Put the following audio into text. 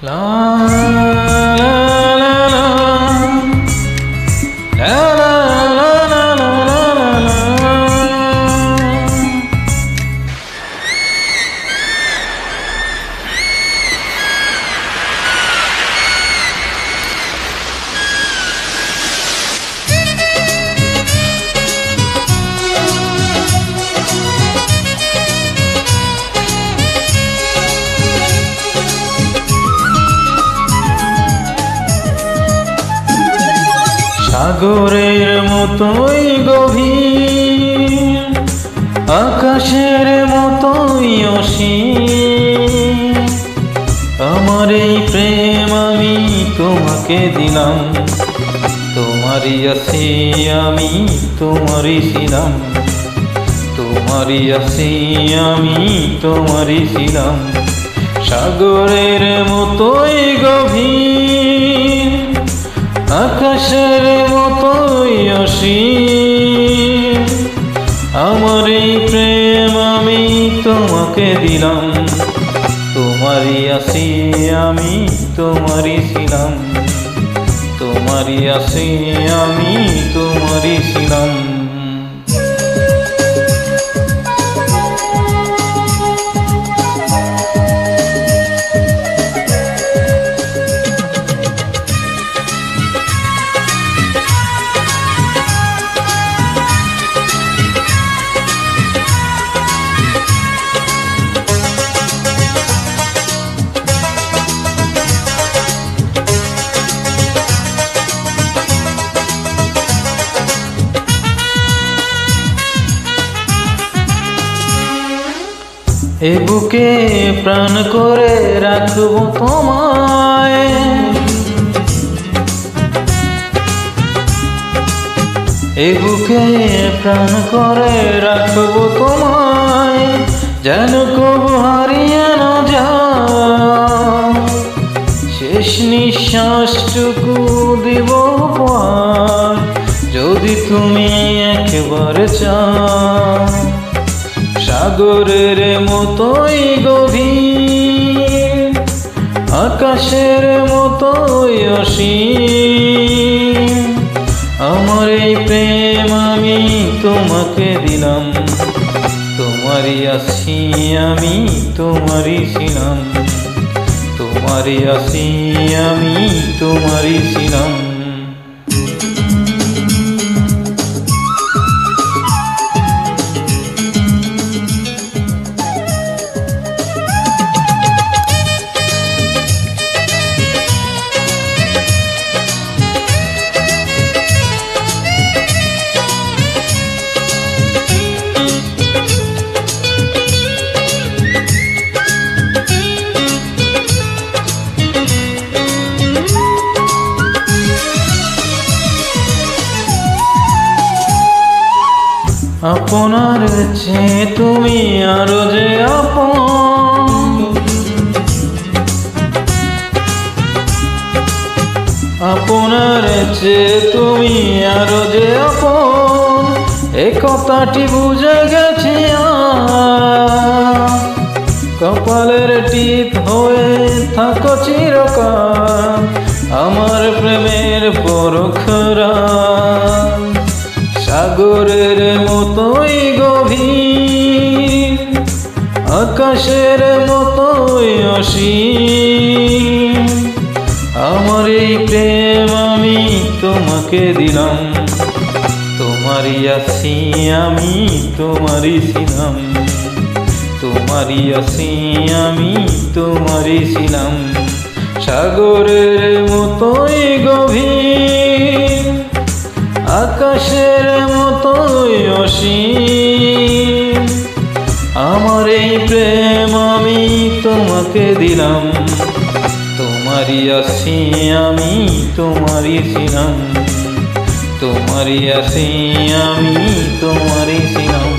লা লা লা লা লা লা লা লা লা লা। সাগরের মতোই গভীর, আকাশের মতোই অসীম, আমার এই প্রেম আমি তোমাকে দিলাম, তোমারই আছি আমি তোমারই ছিলাম, তোমারই আছি আমি তোমারই ছিলাম। সাগরের মতোই গভীর, আকাশের মতোই অসীম, আমার এই প্রেম আমি তোমাকে দিলাম, তোমারই আছি আমি তোমারই ছিলাম, তোমারই আছি আমি তোমারই ছিলাম। এ বুকে প্রাণ করে রাখবো তোমায়, এ বুকে প্রাণ করে রাখবো তোমায়, যেন কবু হারিয়ে না যায়, শেষ নিঃশ্বাসটুকু দিব উপহার, যদি তুমি একবার চাও। সাগরের মতোই গভীর, আকাশের মতোই অসীম, আমার এই প্রেম আমি তোমাকে দিলাম, তোমারই আছি আমি তোমারই ছিলাম, তোমারই আছি আমি তোমারই ছিলাম। আপনার চেয়ে তুমি আরো যে আপন, আপনার চেয়ে তুমি আরো যে আপন, এ কথাটি বুঝে গেছি কপালের টিপ হয়ে থাকো চিরকাল, আমার প্রেমের পরখরা। সাগরের মতোই গভীর, আকাশের মতোই অসীম, আমার এই প্রেম আমি তোমাকে দিলাম, তোমারই আছি আমি তোমারই ছিলাম, তোমারই আছি আমি তোমারই ছিলাম। সাগরের মতোই গভীর, আকাশের মতোই অসীম, আমার এই প্রেম আমি তোমাকে দিলাম, তোমারই আছি আমি তোমারই ছিলাম, তোমারই আছি আমি তোমারই ছিলাম।